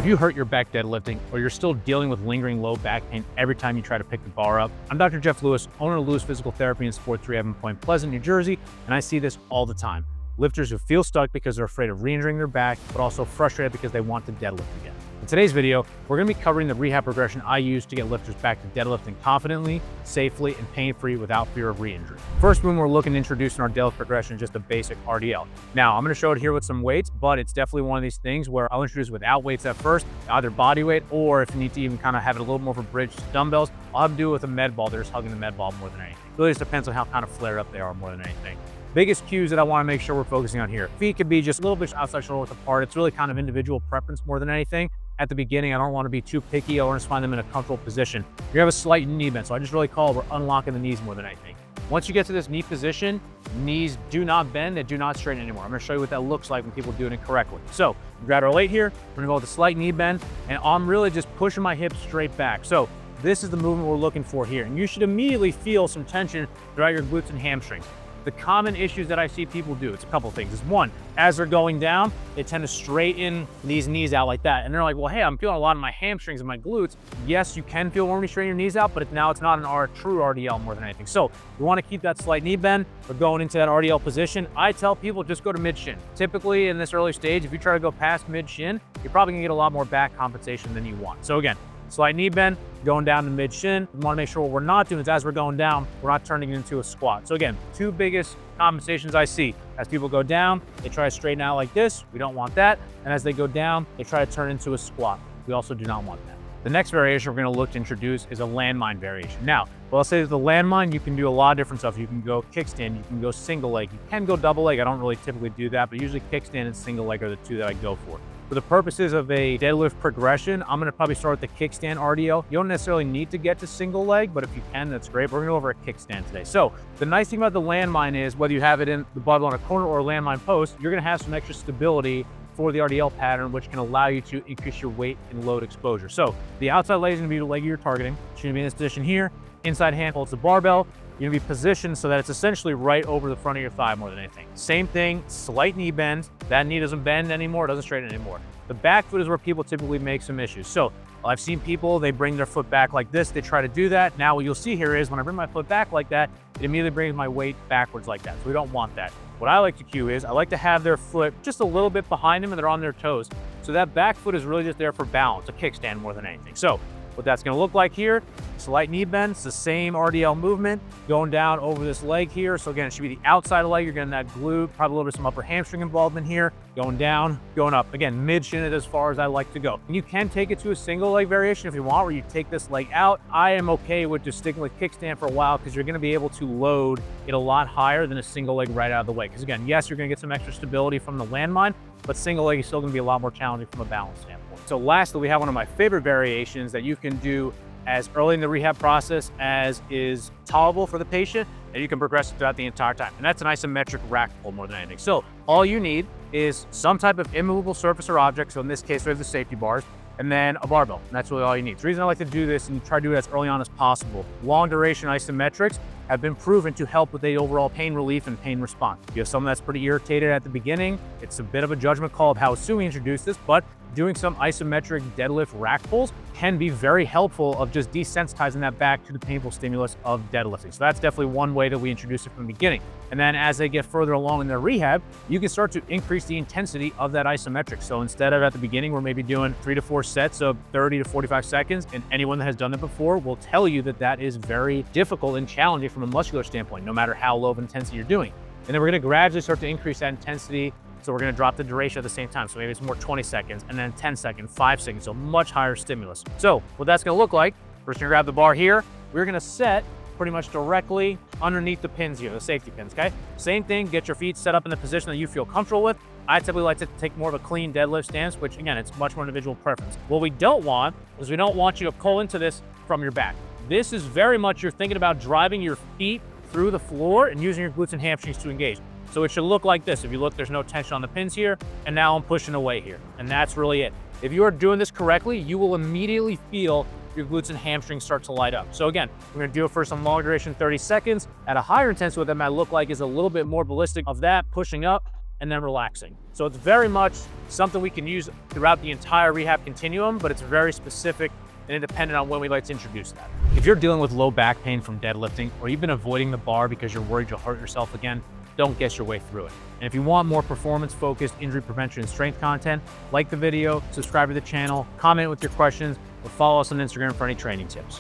Have you hurt your back deadlifting, or you're still dealing with lingering low back pain every time you try to pick the bar up? I'm Dr. Jeff Lewis, owner of Lewis Physical Therapy and Sports Rehab in Point Pleasant, New Jersey, and I see this all the time. Lifters who feel stuck because they're afraid of re-injuring their back, but also frustrated because they want to deadlift again. In today's video, we're going to be covering the rehab progression I use to get lifters back to deadlifting confidently, safely, and pain-free without fear of re-injury. First, when we're looking to introduce in our deadlift progression, just a basic RDL. Now, I'm going to show it here with some weights, but it's definitely one of these things where I'll introduce without weights at first, either body weight, or if you need to even kind of have it a little more of a bridge to dumbbells, I'll have to do it with a med ball. They're just hugging the med ball more than anything. It really just depends on how kind of flared up they are more than anything. Biggest cues that I want to make sure we're focusing on here. Feet could be just a little bit outside shoulder width apart. It's really kind of individual preference more than anything. At the beginning, I don't want to be too picky. I want to find them in a comfortable position. You have a slight knee bend, so I just really call it, we're unlocking the knees more than anything. Once you get to this knee position, knees do not bend, they do not straighten anymore. I'm going to show you what that looks like when people do it incorrectly. So, grab our lat here, we're going to go with a slight knee bend, and I'm really just pushing my hips straight back. So, this is the movement we're looking for here, and you should immediately feel some tension throughout your glutes and hamstrings. The common issues that I see people do, it's a couple of things. Is one, as they're going down, they tend to straighten these knees out like that. And they're like, well, hey, I'm feeling a lot of my hamstrings and my glutes. Yes, you can feel when you straighten your knees out, but now it's not an true RDL more than anything. So you want to keep that slight knee bend or going into that RDL position. I tell people just go to mid shin. Typically in this early stage, if you try to go past mid shin, you're probably gonna get a lot more back compensation than you want. So again, slight knee bend, going down to mid shin. We want to make sure what we're not doing is as we're going down, we're not turning it into a squat. So again, two biggest compensations I see. As people go down, they try to straighten out like this. We don't want that. And as they go down, they try to turn into a squat. We also do not want that. The next variation we're going to look to introduce is a landmine variation. Now, well, I'll say with the landmine, you can do a lot of different stuff. You can go kickstand, you can go single leg, you can go double leg. I don't really typically do that, but usually kickstand and single leg are the two that I go for. For the purposes of a deadlift progression, I'm going to probably start with the kickstand RDL. You don't necessarily need to get to single leg, but if you can, that's great. We're going to go over a kickstand today. So the nice thing about the landmine is whether you have it in the barbell on a corner or a landmine post, you're going to have some extra stability for the RDL pattern, which can allow you to increase your weight and load exposure. So the outside leg is going to be the leg you're targeting. You're going to be in this position here. Inside hand holds the barbell. You're going to be positioned so that it's essentially right over the front of your thigh more than anything. Same thing, slight knee bend. That knee doesn't bend anymore, doesn't straighten anymore. The back foot is where people typically make some issues. So I've seen people, they bring their foot back like this. They try to do that. Now what you'll see here is when I bring my foot back like that, it immediately brings my weight backwards like that. So we don't want that. What I like to cue is I like to have their foot just a little bit behind them and they're on their toes. So that back foot is really just there for balance, a kickstand more than anything. So what that's going to look like here, slight knee bend, it's the same RDL movement going down over this leg here. So again, it should be the outside of the leg. You're getting that glute, probably a little bit of some upper hamstring involvement here, going down, going up. Again, mid shin is as far as I like to go. And you can take it to a single leg variation if you want, where you take this leg out. I am okay with just sticking with kickstand for a while because you're going to be able to load it a lot higher than a single leg right out of the way. Because again, yes, you're going to get some extra stability from the landmine, but single leg is still going to be a lot more challenging from a balance standpoint. So lastly, we have one of my favorite variations that you can do as early in the rehab process as is tolerable for the patient, and you can progress throughout the entire time. And that's an isometric rack pull more than anything. So all you need is some type of immovable surface or object. So in this case, we have the safety bars, and then a barbell. And that's really all you need. The reason I like to do this and try to do it as early on as possible, long duration isometrics have been proven to help with the overall pain relief and pain response. You have someone that's pretty irritated at the beginning. It's a bit of a judgment call of how soon we introduce this, but doing some isometric deadlift rack pulls can be very helpful of just desensitizing that back to the painful stimulus of deadlifting. So that's definitely one way that we introduce it from the beginning. And then as they get further along in their rehab, you can start to increase the intensity of that isometric. So instead of at the beginning, we're maybe doing 3 to 4 sets of 30 to 45 seconds. And anyone that has done that before will tell you that that is very difficult and challenging from a muscular standpoint, no matter how low of intensity you're doing. And then we're going to gradually start to increase that intensity. So we're going to drop the duration at the same time. So maybe it's more 20 seconds and then 10 seconds, 5 seconds, so much higher stimulus. So what that's going to look like, first you're going to grab the bar here. We're going to set pretty much directly underneath the pins here, the safety pins, okay? Same thing, get your feet set up in the position that you feel comfortable with. I typically like to take more of a clean deadlift stance, which again, it's much more individual preference. What we don't want is we don't want you to pull into this from your back. This is very much you're thinking about driving your feet through the floor and using your glutes and hamstrings to engage. So it should look like this. If you look, there's no tension on the pins here, and now I'm pushing away here. And that's really it. If you are doing this correctly, you will immediately feel your glutes and hamstrings start to light up. So again, we're gonna do it for some long duration, 30 seconds. At a higher intensity, what that might look like is a little bit more ballistic of that, pushing up, and then relaxing. So it's very much something we can use throughout the entire rehab continuum, but it's very specific and independent on when we like to introduce that. If you're dealing with low back pain from deadlifting, or you've been avoiding the bar because you're worried you'll hurt yourself again, don't guess your way through it. And if you want more performance-focused injury prevention and strength content, like the video, subscribe to the channel, comment with your questions, or follow us on Instagram for any training tips.